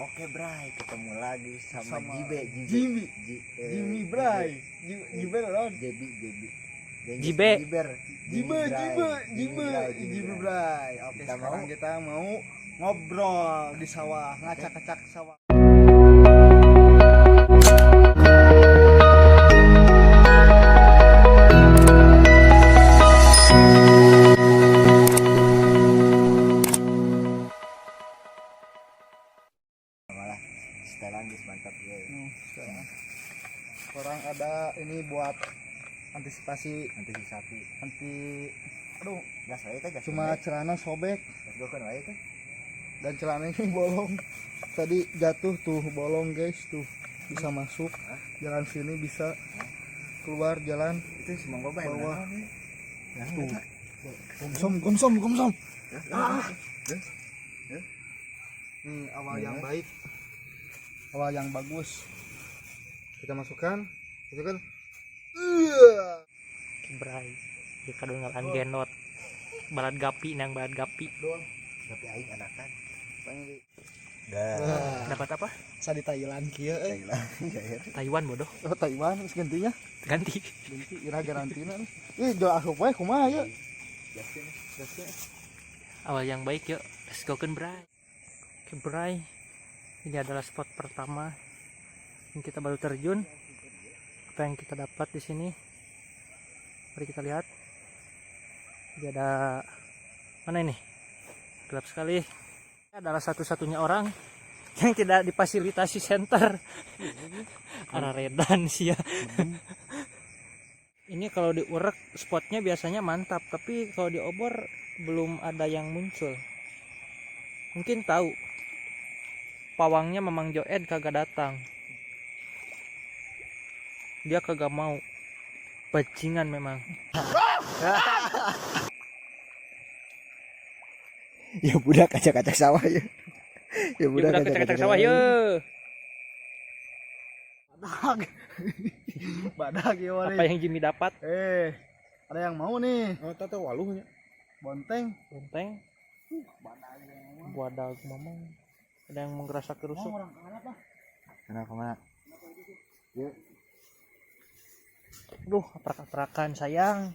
Oke Bray, ketemu lagi sama Jimmy Bray, Jiber loh. Jibe Bray. Oke, sekarang kita mau ngobrol di sawah, ngacak-ngacak sawah. malah setelan guys, mantap ya. Sekarang orang ada ini buat antisipasi aduh, Gas wae teh, gas. cuma celana sobek gokeun wae teh. dan celana ini bolong. Tadi jatuh tuh bolong guys, tuh bisa masuk jalan sini, bisa keluar jalan Itu si Mang Baba yang bawah. Nah, Tuh. Gomsom. Nih awal yang baik, awal yang bagus. Kita masukkan, itu kan. Bray di kadungalan genot balad gapi nang balad gapi Doang. tapi aing anakan. dapat apa Sa di Thailand kieu Taiwan bodoh Oh, Taiwan geus gantinya. ganti Ganti ira garantina nih. Ih, do asup wae kumaha ya? Gasnya. awal yang baik yuk, let's go kan Bray. Oke Bray, ini adalah spot pertama yang kita baru terjun. Apa yang kita dapat di sini, mari kita lihat. Jadi ada mana ini, gelap sekali. Ini adalah satu-satunya orang yang tidak difasilitasi center. Arah redan sih ya. Ini kalau diurek spotnya biasanya mantap, tapi kalau diobor belum ada yang muncul. Mungkin tahu pawangnya Mamang Joed kagak datang, dia kagak mau, bajingan memang. Ya budak kacak-kacak sawah ya. Ya budak kacak-kacak sawah ya. Badak ya Apa yang Jimmy dapat? Ada yang mau nih. Oh, tata waluhnya. Bonteng. Bonteng. Wadah Mamang. Ada yang menggerasa kerusuk. Kenapa mana? Yuk. Duh, aprak-aprakan sayang.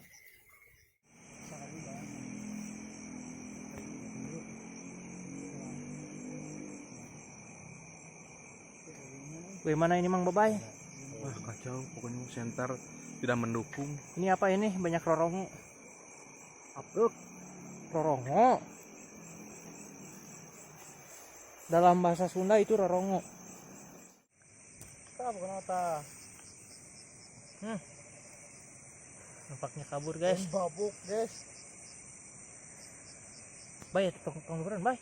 Bagaimana ini Mang Babay? Wah kacau, pokoknya center tidak mendukung. Ini apa ini? Banyak rorongo. Apruk. Rorongo. Dalam bahasa Sunda itu rorongo. Apa kenapa? Nampaknya kabur guys. Babuk, guys. Bay, tong beneran bay.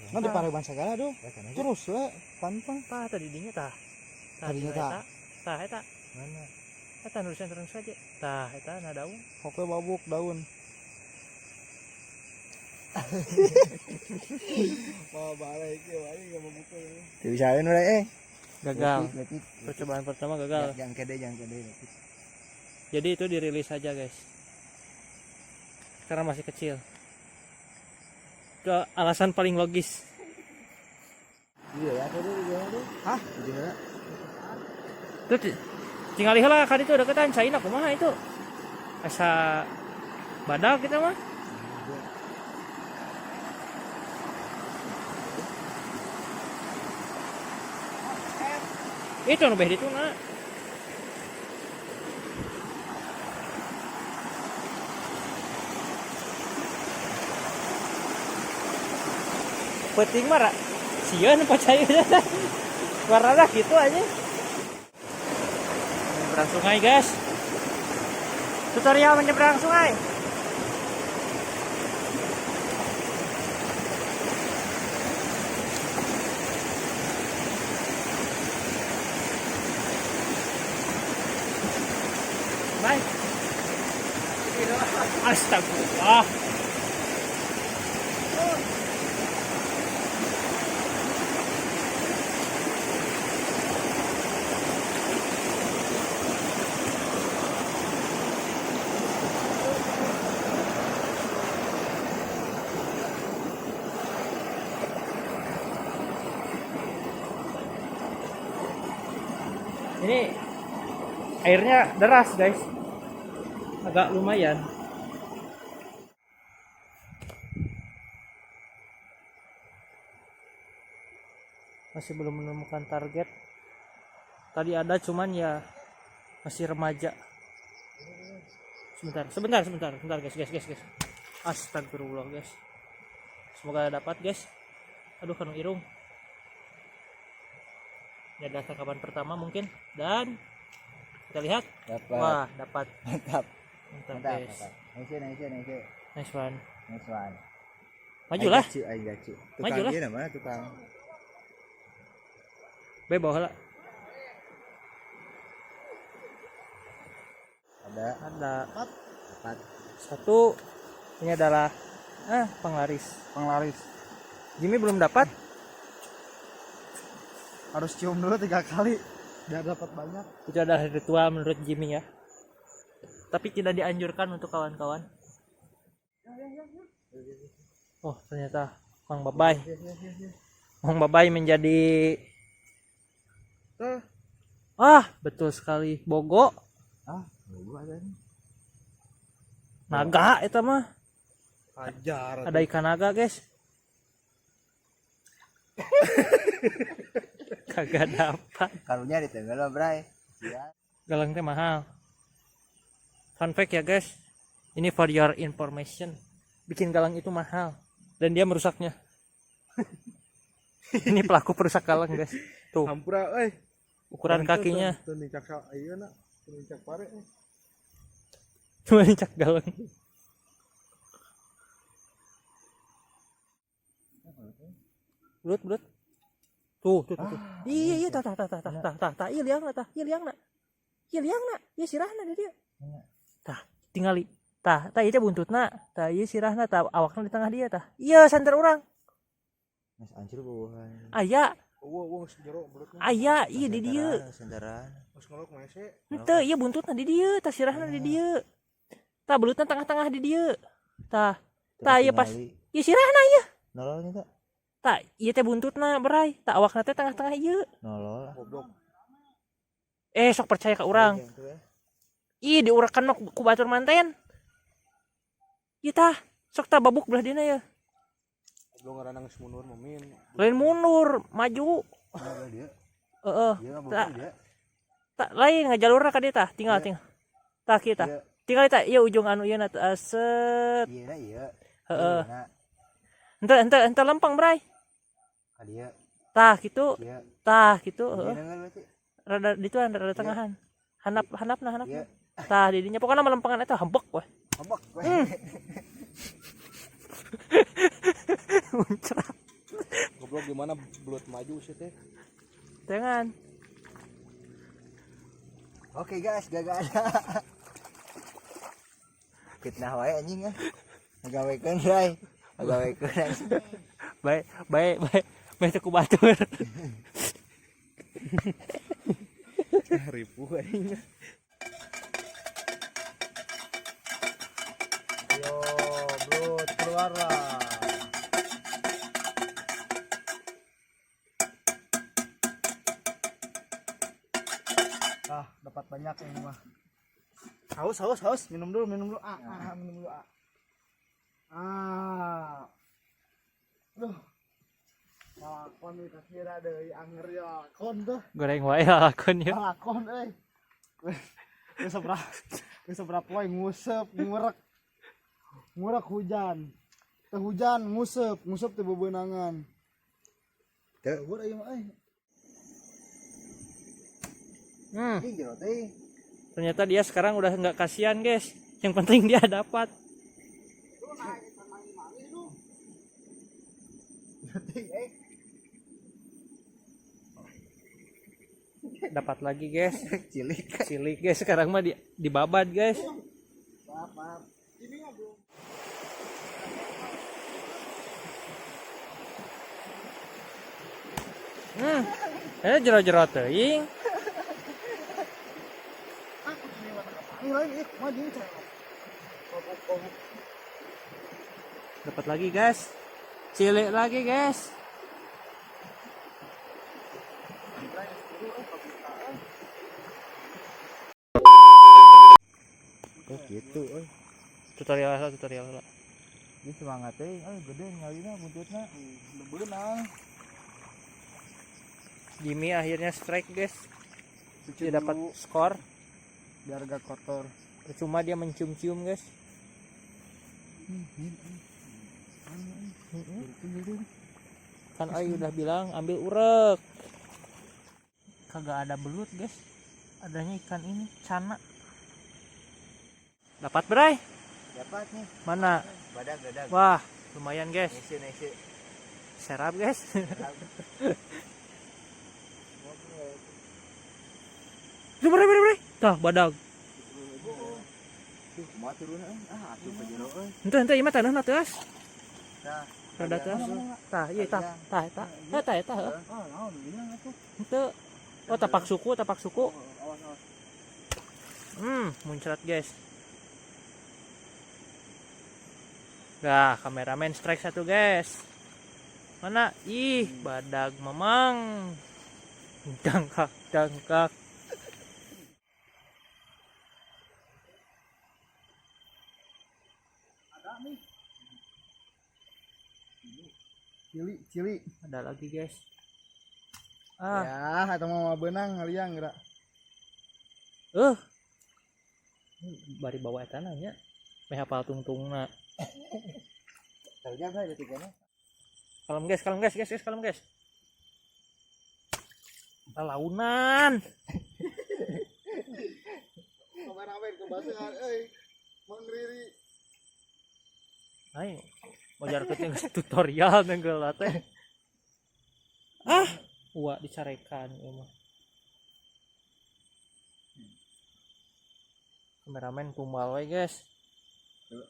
Nanti pareban segala tuh. Terus lah, pantang. Tah tadi dinya tah. Tadinya tah. Tah eta. Mana? Eta nulisan terus saja. Tah eta na daun. Oke, babuk daun. Mau balik ya, enggak mau buka. Dibisain udah Gagal. Berarti Percobaan pertama gagal. jangan kede. Jadi itu dirilis saja guys. Karena masih kecil. Itu alasan paling logis. Iya ya, tadi gimana? Hah? Gimana? Tuh tinggal heula kan itu deketan China kumaha itu. Asa badak kita mah. Itu nu beh dituna. Penting mah sieun percaya warna gitu aja. Menyeberang sungai guys. Tutorial menyeberang sungai. Bye. Astagfirullah. Ini airnya deras guys, agak lumayan. Masih belum menemukan target. Tadi ada cuman ya masih remaja. Sebentar guys. Astagfirullah guys. Semoga dapat guys. Aduh kanu irung. Ini adalah tangkapan pertama mungkin, dan kita lihat. Dapat. Wah, dapat. Mantap. Mantap Mantap. guys. Nice. Nice one. Nice one. Majulah. I got you. Majulah. Tukang dia namanya tukang. Bae bawa lah. Ada Dapat. satu. Ini adalah penglaris. Jimmy belum dapat. Harus cium dulu 3 kali biar dapat banyak. Itu adalah ritual menurut Jimmy ya. Tapi tidak dianjurkan untuk kawan-kawan. Oh, ternyata Mang Babay. Mang Babay menjadi betul sekali bogo. Naga itu mah. Ajar. Ada ikan naga, guys. Kagak dapat. Karunya di tengah bray. Ya. Galang teh mahal. Fun fact ya guys, ini for your information. Bikin galang itu mahal dan dia merusaknya. Ini pelaku perusak galang guys. Tuh. Hampura Ukuran kakinya. Tuh nicak ayeuna, nicak pare. Cuma nicak galang. Belut. Tuh. Iya, tah. Iya liang na. Iya sirahna dia. Tah, tingali. Tah ieu teh buntutna. Tah ieu sirahna, tah awakna di tengah dia tah. Iya santer urang. Mas ancur buuhan. Aya. Geus jero belutna. Aya, iya di dieu. Sandaran. Geus ngolok mese. Henteu, ieu buntutna di dieu, tah sirahna di dieu. Tah belutna tengah-tengah di dieu. Tah ieu pas. Ieu sirahna ieu. Nololnya tak? Tah ieu teh buntutna berai, tah awakna teh tengah-tengah ieu. Nolol. Goblok. Sok percaya ka urang. Ih diurakan mah ku batur manten. Ieu tah, sok tah babuk belah dina ya. Goblok ngaranna geus mundur momin. Lain mundur, maju. Dia. Heeh. Dia dia. Tak lain ngajalurna ka dieu tah, tinggal. Tah kieu tah. Tinggal tah ieu ujung anu ieu na set. Iya. Heeh. Ente lempeng bray. Ka dia. Tah kitu. Iya. Tah kitu, heeh. Berarti. Rada dituan rada tengahan. Hanapna. Iya. Tah di dinya pokona melempengan eta hembek weh. Hambak. Muncrat. Goblok gimana belut maju sih teh. Jangan. Oke guys, gagal ada. Fitnah wae anjing ya. Ngagawekeun bray. Ngagawekeun. Baik ku batur. Ripuh anjing. Yo, belut keluar lah. Dapat banyak ini mah. Haus. Minum dulu. Minum dulu. Duh. Lakon nih kira deui anger ya lakon tuh. Goreng wae lakon ya. Lakon euy. Geus seberapa poe nguseup, ngurek hujan. Teh hujan nguseup teh bebeunangan. Teu urang ieu mah euy. Jero teh. Ternyata dia sekarang udah nggak kasihan guys. Yang penting dia dapat. Dapat lagi guys. Cilik guys, sekarang mah dibabat guys. Ini jero-jero teuing. Dapat lagi guys. Cilik lagi guys. gitu Tutorial lah. ini semangat gede ngalina buntutna Bebenang. Jimmy akhirnya strike guys. Cuci Dia dapat dulu skor. biar gak kotor. Percuma dia mencium-cium guys. Kan Ayu udah bilang ambil urek. Kagak ada belut guys. Adanya ikan ini cana. Dapat Bray? dapat nih Mana? badak Wah, lumayan guys. nasi Serap guys. Bray. Tah, badag. mau turun atuh ke jero Henteu ieu mah taneuhna teu as. tah Rada teu as. Tah, ieu tah. Naon bilang atuh. Henteu. Oh, tapak suku. Awas. Muncrat guys. Nah, kameramen strike 1 guys. Mana? Ih, badag memang. Dangkak. Cili. Ada lagi guys. Ya, atau mau benang ngaliang gerak. Bari bawa eta nya. Meh hafal tungtungna. terjaga ya tiganya Kalem guys. Launan. Kameramen kebasehan mengriri. Ayo. Wajar keting tutorial nenggel teh. Uak dicarekan ieu mah. Kameramen kumbal we guys.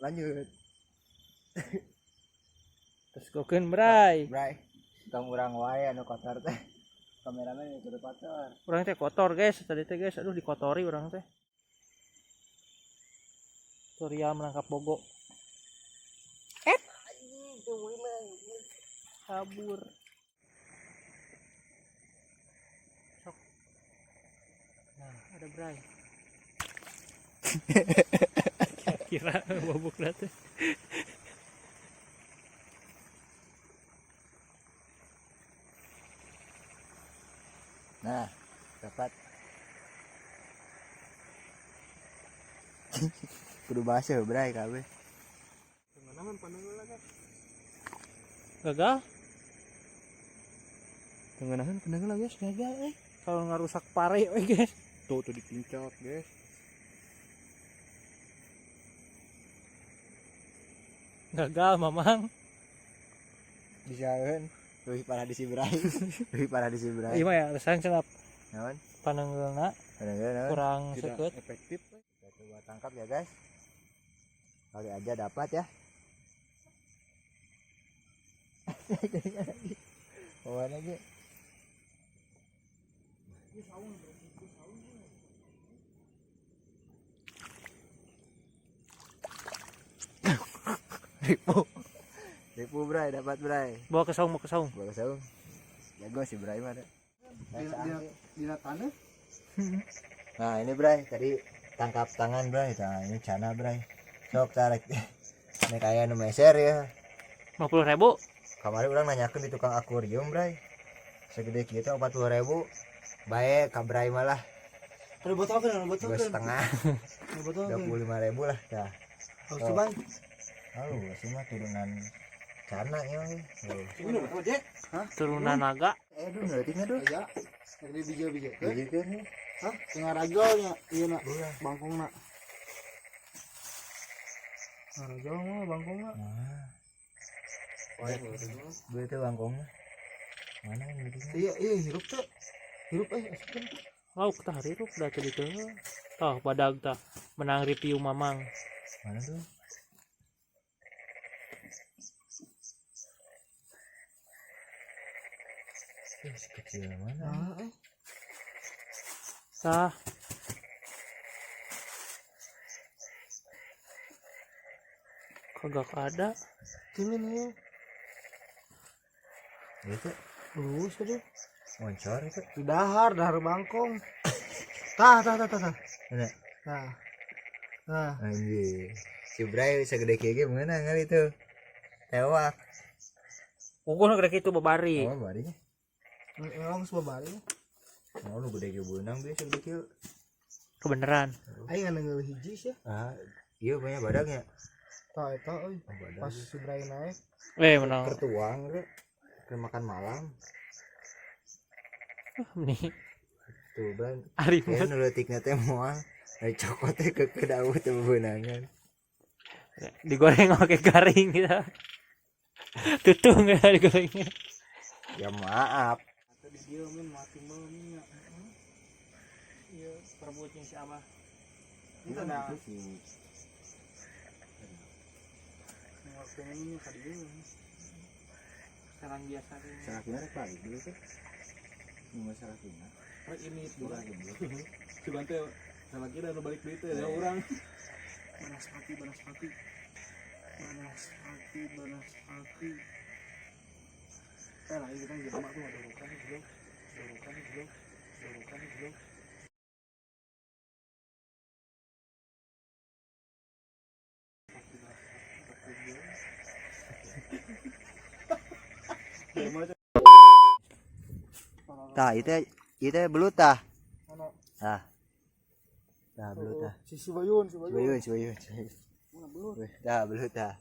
lanjut Terus gokeun Bray. tong urang wae anu kotor teh kameramen itu kudu kotor Urang teh kotor guys, tadi teh guys, aduh dikotori urang teh. Tutorial menangkap bogo. Kabur. Sok. Nah, ada Bray. Kira bobok teh. nah dapat kudu baseuh Bray kabeh Gagal. Tengenahan kenapa guys gagal Kalau ngarusak pare we guys. Tuh dipincak guys. Gagal mamang. disaeun leuwih parah di si Bray Iya mah ya resang cenah naon panenggeulna naon kurang Tidak seukeut. efektif. kita coba tangkap ya guys kali aja dapat ya bawa lagi Ripu Bray dapat Bray Bawa ke saung. bawa saung jago si Bray mah Di tanah. nah ini Bray tadi tangkap tangan Bray nah ini cana Bray sok tarik ini kayak nu meser ya 50.000. kemarin orang nanyakan di tukang akuarium Bray segede gitu 40.000 baik ka Bray malah Ada botol kan? 2,5 25.000 lah dah Harus coba. sih mah turunan cana ya Ini ojek. Turunan naga. aduh ngetiknya dulu Ya. Jadi bija-bija. begitu nih Hah? Tengah ragolnya. Iya nak. Bangkong nak. Ragol mah bangkong nak. begitu bangkongnya mana yang ngetiknya Iya hirup tuh. Hirup asupan. Lauk tah hirup dah tadi teh. Tah badag tah menang review mamang. mana tuh si kecil mana Tah kagak ada. Timin ya. itu Lurus aja. moncor itu Di dahar bangkong. Tah. mana Nah. Nah, Anjir. Si Bray segede kayak gimana kali itu? Tewak. Unggul gede gitu babari. Oh, barinya. memang semua bari. Mau lu gede ke benang biasa gede kieu. Kebeneran. Aing ngeuleuh hiji sih. Ah, iya banyak badagnya. Tah eta euy. Oh, badag. Pas si Bray naik, Menang. Kertuang ge. Keur makan malam. Nih, Tuh, Bray. Arif Ya nuleutikna teh moal. Ai cokotnya ke daun teh beunangan. digoreng pakai garing gitu. Tutung ya digorengnya. Ya maaf. tadi dia mun mati meunya. Iya, perbucing si Abah. Itu nah, sih. waktunya ka dieu. Sekarang biasa tuh. Sarakina rek balik dulu tuh. Nunggu sarakina. Rek ini Bukan bukan dulu. coba teh salah kira nu balik deui teh ya urang. Banaspati. Lah ini kan gitu mah tuh ada bukan belum. Tah, itu belut tah. Mana? Tah. Tah belut tah. Si Bayun. Si Bayun. Mana belut? Weh, tah belut tah.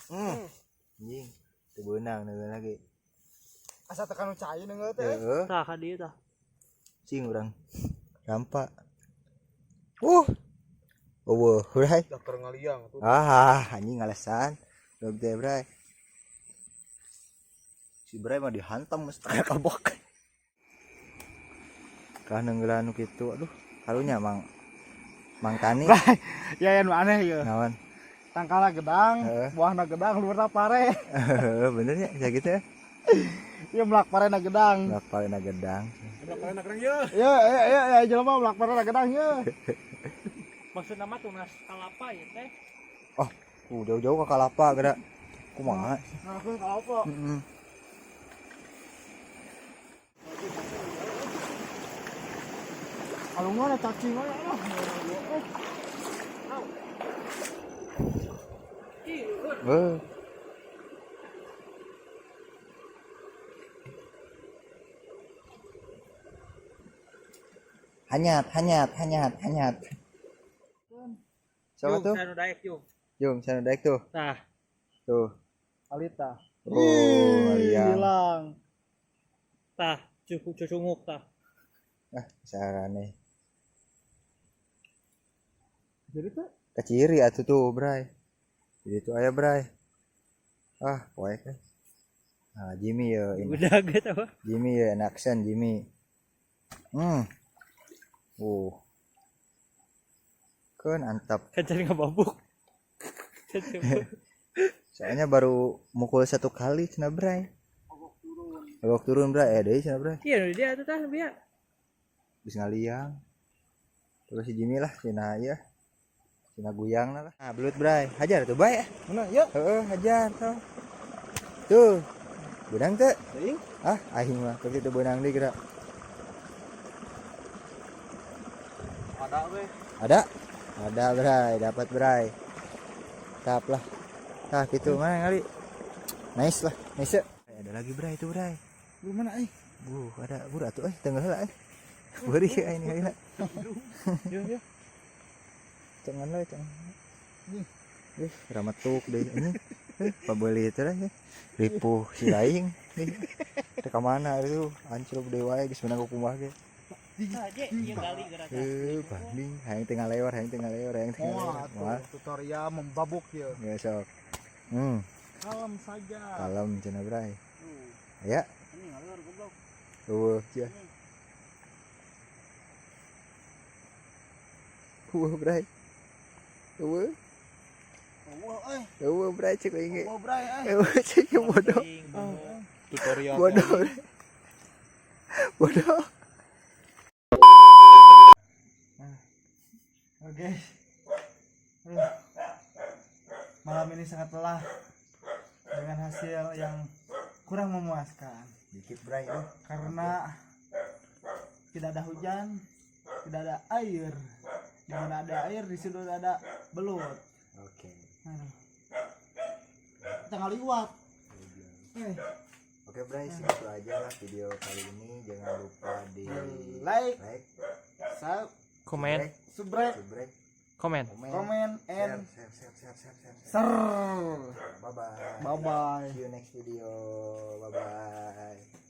Anjing. Teu beunang neueun lagi. Asa tekan cai neungeut teh. Heeh. Tah ka dieu tah. Cing urang. Rampa. Bray. Dah keur ngaliang tuh. Anjing ngalesan. Belum teh, Bray. Si Bray mah dihantam mesti kabok. Kah neunggeulana nu kitu. Aduh, karunya Mang Tani. Ya yang aneh ya. Naon? Tangkala gedang, Heeh. buahna gedang, luarna pare. Bener ya, kayak gitu ya. Ieu melak parena gedang. Lak palena gedang. Enak kerang ya. Ya jelema melak parena gedang ya. Maksud nama tunas kalapa ya teh. Jauh-jauh ke Kalapa geura. Kumaha? Nah, aku kalau apa? Heeh. Kalau mana cacing mana lah. Weh. Hanyat. Siapa tuh? Sanu daek yung. Jom, sana daek tuh. Tah, Tuh. Alita. Oh, iya. Hilang. tah, cucunguk tah. Sarane. Jadi tuh Keciri atuh tuh, Bray. Jadi tuh aya, Bray. Poek. Nah, Jimmy ya ini. Udah gitu apa? Jimmy ya, in action Jimmy. Kan antap. Kan cari ngababuk. Soalnya baru mukul 1 kali cenah, Bray. Ogok turun, Bray. Deui cenah, Bray. Iya, dia atuh tah biar. Bis ngaliang. Terus si Jimmy lah cenah ieu. Cenah guyang lah. Nah, belut, Bray. Hajar tuh, Bay. mana ya? Heeh, hajar tuh. Tuh. Benang teh. Teuing. Aing mah keur kitu benang deui geura. Ada we. Ada, Bray. Dapat, Bray. Tap lah. Tah gitu mana kali. Nice lah. Nice. Ada lagi, Bray, itu, Bray. Lu mana Ada atuh tengah heula Beri ini ayeuna. Yo. Cengan lah, cengan. Ramatuk deh ini. Pabeli itu lah ya. Ripuh si laing. Teh ka mana itu? Ancruk deui wae geus menang kumaha ge. Aja, iya kali gerata. Banding, hayang teu ngalewar. Wah, tutorial membabuk ya. ya sok. Kalem saja. Kalem cenah, Bray. Aya. Ini ngalor goblok. Cia. Bray. Bray cek lagi. Bray. Cek bodoh. Tutorial. Bodoh. Oke. Malam ini sangat lelah dengan hasil yang kurang memuaskan Dikit, Bray. karena tidak ada hujan, tidak ada air Di mana ada air di situ ada belut. Oke. Kita ngaliwat. Oke Bray, segitu aja lah video kali ini. Jangan lupa di Like, like, Komen, subscribe, komen. comment, and share. share. Bye bye. Bye bye. See you next video. Bye bye.